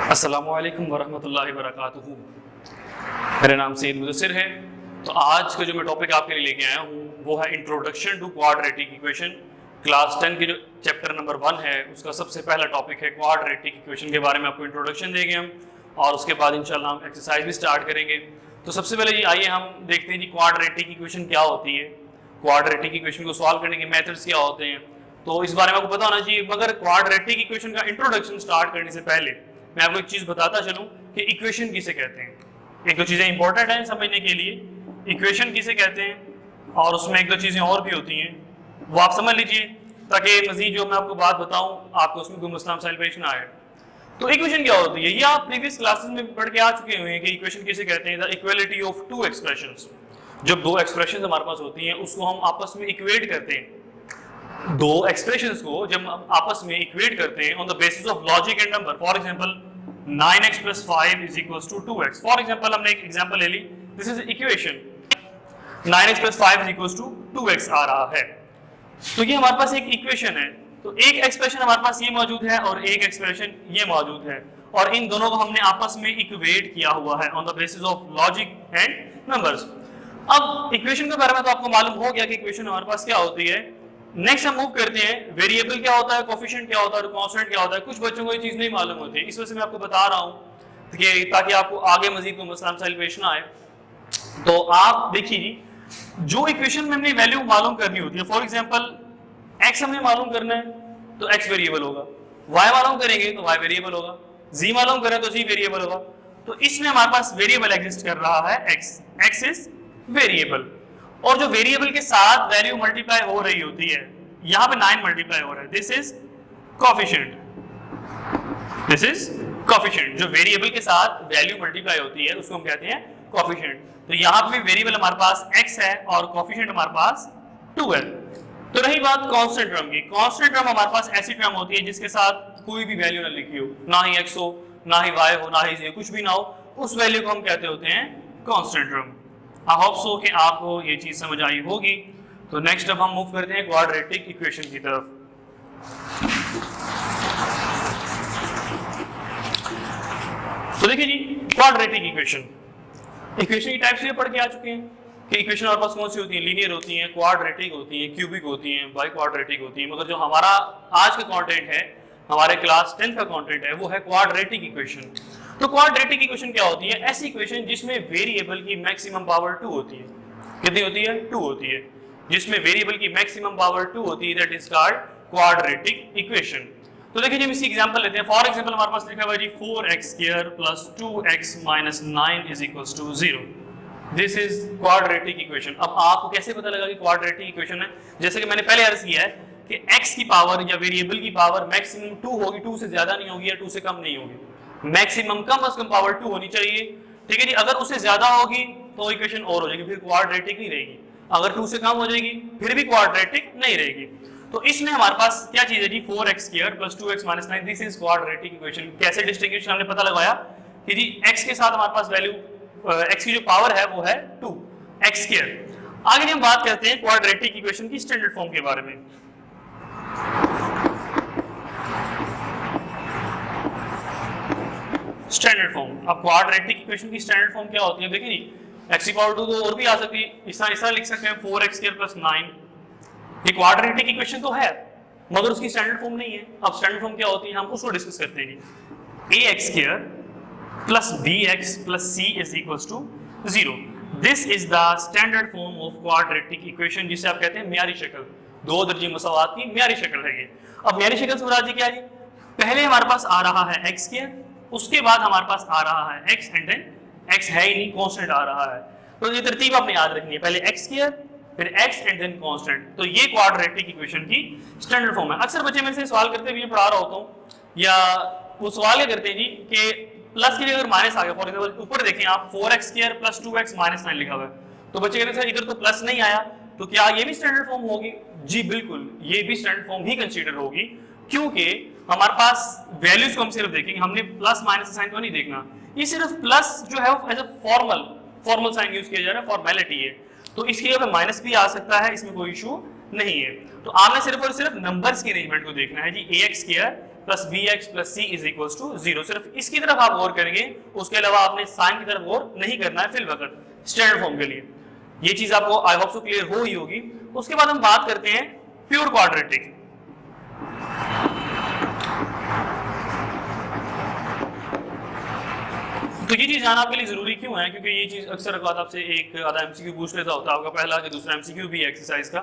अस्सलामुअलैकुम वरहमतुल्लाहि वबरकातुहू। मेरा नाम सैयद मुदस्सिर है। तो आज का जो मैं टॉपिक आपके लिए लेके आया हूँ वो है introduction to quadratic equation. Class 10 के जो चैप्टर नंबर 1 है उसका सबसे पहला टॉपिक है क्वाड्रेटिक इक्वेशन के बारे में आपको इंट्रोडक्शन देंगे हम, और उसके बाद इंशाल्लाह हम एक्सरसाइज भी स्टार्ट करेंगे। तो सबसे पहले जी आइए हम देखते हैं जी क्वाड्रेटिक इक्वेशन क्या होती है, क्वाड्रेटिक इक्वेशन को सॉल्व करने के मेथड्स क्या होते हैं। तो इस बारे में आपको पता होना चाहिए, मगर क्वाड्रेटिक इक्वेशन का इंट्रोडक्शन स्टार्ट करने से पहले मैं आपको एक चीज बताता चलूं कि इक्वेशन किसे कहते हैं। एक दो चीजें इंपॉर्टेंट हैं समझने के लिए, इक्वेशन किसे कहते हैं और उसमें एक दो चीजें और भी होती हैं, वो आप समझ लीजिए ताकि मजीद जो मैं आपको बात बताऊं आपको उसमें कोई मसला मसाइल पेश ना आए। तो इक्वेशन क्या होती है, ये आप प्रीवियस क्लासेस में पढ़ के आ चुके हुए हैं कि इक्वेशन किसे कहते हैं। The equality of two expressions, जब दो एक्सप्रेशंस हमारे पास होती हैं उसको हम आपस में इक्वेट करते हैं। दो एक्सप्रेशंस को जब हम आपस में इक्वेट करते हैं on the basis of logic and number, for example 9x + 5 = 2x। For example हमने एक एग्जांपल ले ली, this is equation 9x + 5 = 2x आ रहा है। तो ये हमारे पास एक इक्वेशन है। तो एक एक्सप्रेशन हमारे पास ये मौजूद है और एक एक्सप्रेशन ये मौजूद है, और इन दोनों को हमने आपस में इक्वेट किया हुआ है on the basis of logic and numbers. अब इक्वेशन के बारे में तो आपको मालूम हो गया कि इक्वेशन हमारे पास क्या होती है। नेक्स्ट हम मूव करते हैं, वेरिएबल क्या होता है, कोफिशिएंट क्या होता है और कांस्टेंट क्या होता है। कुछ बच्चों को ये चीज नहीं मालूम होती है, इस वजह से मैं आपको बता रहा हूं कि ताकि आपको आगे मजीद कोई मसला मसाइल पेश ना आए। तो आप देखिए जी, जो इक्वेशन में हमने वैल्यू मालूम करनी होती है, फॉर एग्जांपल x हमें मालूम करना है तो x वेरिएबल होगा, y मालूम करेंगे तो y वेरिएबल होगा, z मालूम करें तो z वेरिएबल होगा। तो इसमें हमारे पास वेरिएबल एग्जिस्ट कर रहा है x इज वेरिएबल, और जो वेरिएबल के साथ वैल्यू मल्टीप्लाई हो रही होती है, यहां पे 9 मल्टीप्लाई हो रहा है, this is coefficient. This is coefficient, जो वेरिएबल के साथ वैल्यू मल्टीप्लाई होती है उसको हम कहते हैं कोफिशिएंट। तो यहां पे वेरिएबल हमारे पास x है और कोफिशिएंट हमारे पास 2 है। तो रही बात कांस्टेंट टर्म की, कांस्टेंट टर्म हमारे पास ऐसी टर्म होती है जिसके साथ कोई भी वैल्यू ना लिखी हो, ना ही x हो, ना ही y हो, ना ही z, कुछ भी ना हो, उस वैल्यू को हम कहते होते हैं कांस्टेंट टर्म। आई होप सो कि आपको ये चीज समझ आई होगी। तो नेक्स्ट अब हम मूव करते हैं क्वाड्रेटिक इक्वेशन की तरफ। तो देखिए जी, क्वाड्रेटिक इक्वेशन की टाइप्स ये पढ़ के आ चुके हैं कि इक्वेशन हमारे पास कौन सी होती है, लीनियर होती हैं, क्वाड्रेटिक होती हैं, क्यूबिक होती हैं, बाई क्वाड्रेटिक होती हैं। मगर जो हमारा आज का कंटेंट है, हमारे क्लास 10 का कंटेंट है, वो है क्वाड्रेटिक इक्वेशन। तो क्वाड्रेटिक इक्वेशन क्या होती है, ऐसी इक्वेशन जिसमें वेरिएबल की मैक्सिमम पावर 2 होती है। कितनी होती है, 2 होती है, जिसमें वेरिएबल की मैक्सिमम पावर 2 होती है, that is called quadratic equation. तो देखिए जब इसी एग्जांपल लेते हैं, फॉर एग्जांपल हमारे पास लिखा हुआ है जी 4x² + 2x - 9 = 0। This is quadratic equation. अब आपको कैसे पता लगा कि क्वाड्रेटिक इक्वेशन है, जैसे कि मैंने पहले अर्ज किया है कि x की पावर या वेरिएबल की पावर मैक्सिमम 2 होगी, 2 से ज्यादा नहीं होगी या 2 से कम नहीं होगी। मैक्सिमम कम से कम पावर 2 होनी चाहिए, ठीक है जी। अगर उससे ज्यादा होगी तो इक्वेशन और हो जाएगी, फिर क्वाड्रेटिक नहीं रहेगी। अगर 2 से कम हो जाएगी फिर भी क्वाड्रेटिक नहीं रहेगी। तो इसमें हमारे पास क्या चीज है जी, 4x² + 2x - 9, this is quadratic equation. कैसे डिस्टिंग्विश हमने पता लगाया कि जी x के साथ हमारे पास वैल्यू x की जो पावर है वो है 2x²। आगे हम बात करते हैं क्वाड्रेटिक इक्वेशन की स्टैंडर्ड फॉर्म के बारे में। स्टैंडर्ड फॉर्म, अब क्वाड्रेटिक इक्वेशन की स्टैंडर्ड फॉर्म क्या होती है, देखिए जी x⁻² तो और भी आ सकती है, इस तरह लिख सकते हैं 4x² + 9। ये क्वाड्रेटिक इक्वेशन तो है मगर उसकी स्टैंडर्ड फॉर्म नहीं है। अब स्टैंडर्ड फॉर्म क्या होती है हम उसको डिस्कस करते हैं। ax² + bx + c = 0। This is the standard form of quadratic equation, जिसे आप कहते हैं म्यारी शक्ल, 2 दर्जे मसावात की म्यारी शक्ल है ये। अब म्यारी शक्ल से मुराद क्या है, पहले हमारे पास आ रहा है x², उसके बाद हमारे पास आ रहा है x एंड देन x है ही नहीं, कांस्टेंट आ रहा है। तो ये तरतीब आपने याद रखनी है, पहले x² फिर x एंड देन कांस्टेंट। तो ये क्वाड्रेटिक इक्वेशन की स्टैंडर्ड फॉर्म है। अक्सर बच्चे मेरे से सवाल करते हुए पढ़ा रहा होता हूँ, या वो सवाल क्या करते हैं जी कि प्लस की जगह माइनस आ गया, फॉर एग्जांपल ऊपर देखें आप 4x² + 2x - 9 लिखा हुआ है, तो बच्चे कहते हैं सर इधर तो प्लस नहीं आया, तो क्या ये भी स्टैंडर्ड फॉर्म होगी? जी बिल्कुल, ये भी स्टैंडर्ड फॉर्म ही कंसीडर होगी, क्योंकि हमारे पास वैल्यूज को हम सिर्फ देखेंगे, हमने प्लस माइनस साइन को नहीं देखना। ये सिर्फ प्लस जो है वो as a formal sign use किया जा रहा है, फॉर्मेलिटी है। तो इसकी जगह पे माइनस भी आ सकता है, इसमें कोई इशू नहीं है। तो आपने सिर्फ और सिर्फ नंबर्स की अरेंजमेंट को देखना है जी, ax² plus b x plus c is equal to 0। सिर्फ इसकी तरफ आप गौर करेंगे, उसके अलावा आपने साइन की तरफ गौर नहीं करना है फिल वक्त स्टैंडर्ड फॉर्म के लिए। ये चीज आपको आई होप सो क्लियर हो ही होगी। उसके बाद हम बात करते हैं प्योर क्वाड्रेटिक। तो ये चीज जानना आपके लिए जरूरी क्यों है, क्योंकि ये चीज अक्सर आपसे एक आधा एमसीक्यू पूछ लेता होता है आपका पहला कि दूसरा एमसीक्यू भी एक्सरसाइज का।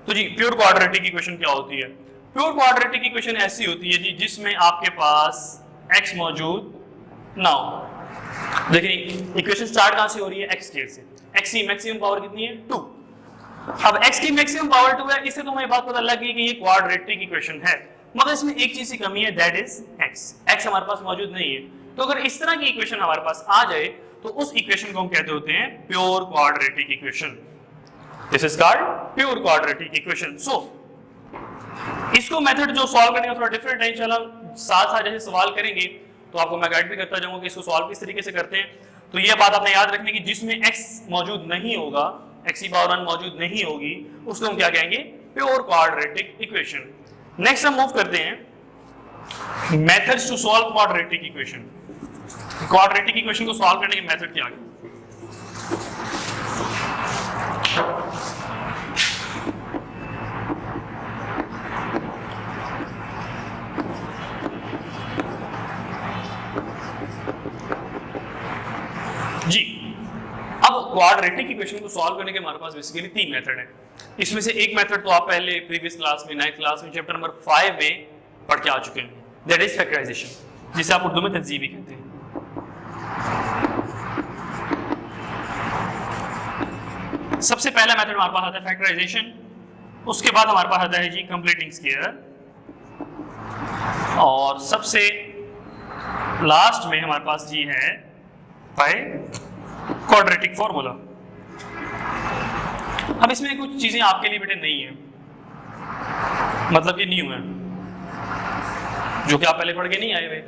तो जी प्योर क्वाड्रेटिक इक्वेशन क्या होती है? प्योर क्वाड्रेटिक इक्वेशन ऐसी होती है जी जिसमें आपके पास x मौजूद ना हो। देखिए इक्वेशन स्टार्ट कहां से हो रही है? x स्केयर से। x की मैक्सिमम पावर कितनी है? 2। अब x की मैक्सिमम पावर 2 है, इससे तो हमें बात पता लग गई कि ये क्वाड्रेटिक इक्वेशन है, मगर इसमें एक चीज की कमी है, दैट इज x हमारे पास मौजूद नहीं है। तो अगर इस तरह की इक्वेशन हमारे पास आ जाए तो उस इक्वेशन को हम कहते होते हैं pure quadratic equation. This is called pure quadratic equation. So इसको मेथड जो सॉल्व करने का थोड़ा डिफरेंट है, इंशाल्लाह साथ साथ जैसे सवाल करेंगे तो आपको मैं गाइड भी करता जाऊंगा कि इसको सॉल्व किस तरीके से करते हैं। तो ये बात आपने याद रखनी कि जिसमें x मौजूद नहीं होगा, x की पावर 1 मौजूद नहीं होगी, उसको हम क्या कहेंगे? Pure quadratic equation. नेक्स्ट हम मूव करते हैं methods to solve quadratic equation. Quadratic equation को सॉल्व करने के मेथड क्या है? जी अब क्वाड्रेटिक इक्वेशन को सॉल्व करने के हमारे पास बेसिकली 3 मेथड है। इसमें से एक मेथड तो आप पहले प्रीवियस क्लास में 9th क्लास में चैप्टर नंबर 5 में पढ़ के आ चुके हैं, दैट इज फैक्टराइजेशन, जिसे आप उर्दू में तंजीम भी कहते हैं। सबसे पहला मेथड हमारे पास आता है फैक्टराइजेशन, उसके बाद हमारे पास आता है जी कंप्लीटिंग स्क्वायर, और सबसे लास्ट में हमारे पास जी है बाय क्वाड्रेटिक फॉर्मूला। अब इसमें कुछ चीजें आपके लिए बेटे नहीं है, मतलब कि न्यू है, जो कि आप पहले पढ़ के नहीं आए हुए।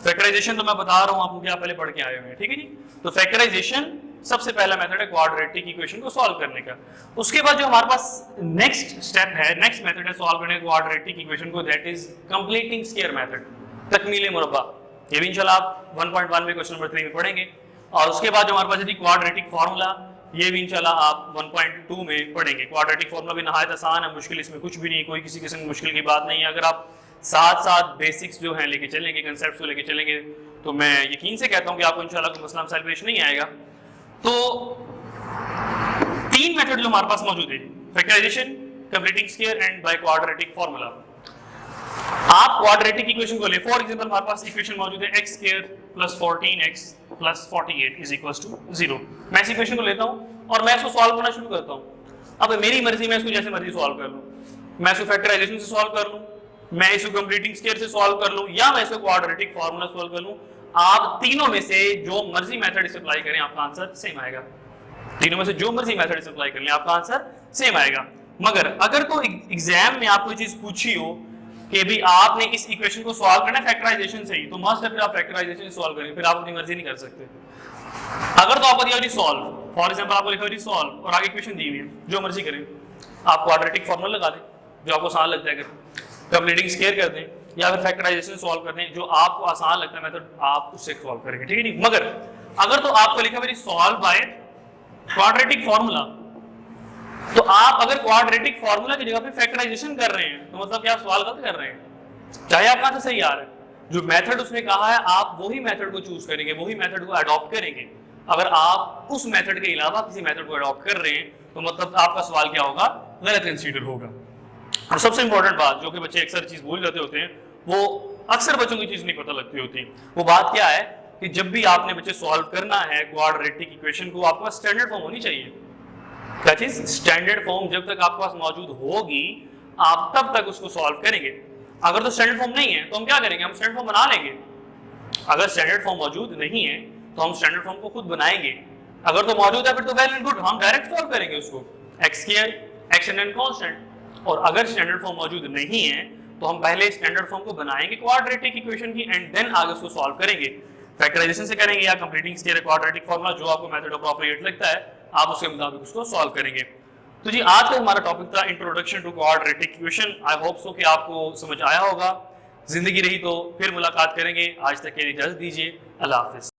फैक्टराइजेशन तो मैं बता रहा हूं आपको कि आप पहले पढ़ के आए हुए हैं, ठीक है जी। तो फैक्टराइजेशन सबसे पहला मेथड है क्वाड्रेटिक इक्वेशन को सॉल्व करने का। उसके बाद जो हमारे पास नेक्स्ट स्टेप है, नेक्स्ट मेथड है सॉल्व करने का क्वाड्रेटिक इक्वेशन को, that is completing square method, तकमील मुरब्बा। ये भी इंशाल्लाह आप 1.1 में क्वेश्चन नंबर 3 में पढ़ेंगे। और उसके बाद जो हमारे पास है क्वाड्रेटिक फार्मूला, ये भी इंशाल्लाह आप 1.2 में पढ़ेंगे। क्वाड्रेटिक फार्मूला भी नहायत आसान है, मुश्किल इसमें कुछ भी नहीं, कोई किसी किस्म की मुश्किल की बात नहीं है। अगर आप साथ साथ बेसिक्स जो हैं लेके चलेंगे, कंसेप्ट्स को लेके चलेंगे, तो मैं यकीन से कहता हूं कि आपको इंशाल्लाह कोई मसला मसाइल पेश नहीं आएगा। तो 3 मेथड जो हमारे पास मौजूद है, factorization, completing square and by quadratic formula. आप क्वाड्रेटिक इक्वेशन को ले, फॉर एग्जांपल हमारे पास इक्वेशन मौजूद है x square plus 14x plus 48 is equal to 0। मैं इस इक्वेशन को लेता हूं और मैं इसको सॉल्व करना शुरू करता हूं। अब मेरी मर्जी, मैं इसको जैसे मर्जी सॉल्व कर लूं, मैं इसको फैक्टराइजेशन से सॉल्व कर लूं, मैं इसको कंप्लीटिंग स्क्वायर से सॉल्व कर लूं, या मैं इसको क्वाड्रेटिक फार्मूला सॉल्व कर लूं। आप तीनों में से जो मर्जी मेथड इसे अप्लाई करें आपका आंसर सेम आएगा। तीनों में से जो मर्जी मेथड इसे अप्लाई कर लें आपका आंसर सेम आएगा। मगर अगर कोई एग्जाम में आपको चीज पूछी हो कि भी आपने इस इक्वेशन को सॉल्व करना है फैक्टराइजेशन से ही, तो मस्ट है फिर आप फैक्टराइजेशन से सॉल्व करेंगे, फिर आप अपनी मर्जी नहीं कर सकते। अगर तो आपको दिया जी सॉल्व, फॉर एग्जांपल आपको लिखा जी सॉल्व और आगे इक्वेशन दी हुई है, जो मर्जी करें, आप क्वाड्रेटिक फार्मूला लगा दें जो आपको आसान लगता है, अगर कंप्लीटिंग स्क्वायर कर दें या फिर फैक्टराइजेशन सॉल्व कर दें, जो आपको आसान लगता है मेथड आप उससे सॉल्व करेंगे, ठीक है नहीं। मगर अगर तो आपको लिखा है सॉल्व बाय क्वाड्रेटिक फार्मूला, तो आप अगर क्वाड्रेटिक फार्मूला की जगह पे फैक्टराइजेशन कर रहे हैं तो मतलब कि आप सवाल गलत कर रहे हैं, चाहे आपका आंसर सही आ रहा है। जो मेथड उसने कहा है आप वही मेथड को चूज करेंगे, वही मेथड को अडॉप्ट करेंगे। अगर आप उस मेथड के अलावा किसी मेथड को अडॉप्ट कर रहे हैं तो मतलब आपका सवाल क्या होगा? गलत कंसीडर होगा। और सबसे इंपॉर्टेंट बात जो कि बच्चे अक्सर चीज भूल जाते होते हैं, वो अक्सर बच्चों की चीज नहीं पता लगती होती, वो बात क्या है कि जब भी आपने बच्चे सॉल्व करना है क्वाड्रेटिक इक्वेशन को, आपके पास स्टैंडर्ड फॉर्म होनी चाहिए। दैट इज स्टैंडर्ड फॉर्म जब तक आपके पास मौजूद होगी आप तब तक उसको सॉल्व करेंगे। अगर तो स्टैंडर्ड फॉर्म नहीं है तो हम क्या करेंगे? हम स्टैंडर्ड फॉर्म बना लेंगे। अगर स्टैंडर्ड फॉर्म मौजूद नहीं है तो हम स्टैंडर्ड फॉर्म को खुद बनाएंगे। अगर तो मौजूद है फिर तो वेल एंड गुड, हम डायरेक्ट सॉल्व करेंगे उसको, x square x and constant. और अगर स्टैंडर्ड फॉर्म मौजूद नहीं है तो हम पहले स्टैंडर्ड फॉर्म को बनाएंगे क्वाड्रेटिक इक्वेशन की एंड देन आगे उसको सॉल्व करेंगे। फैक्टराइजेशन से करेंगे या कंप्लीटिंग स्क्वायर क्वाड्रेटिक फार्मूला, जो आपको मेथड अप्रोप्रिएट लगता है आप उसके मुताबिक उसको सॉल्व करेंगे। तो जी आज का हमारा टॉपिक था introduction to quadratic equation. I hope so कि आपको समझ आया होगा। ज़िंदगी रही तो फिर मुलाकात करेंगे। आज तक के लिए इजाज़त दीजिए। अल्लाह हाफ़िज़।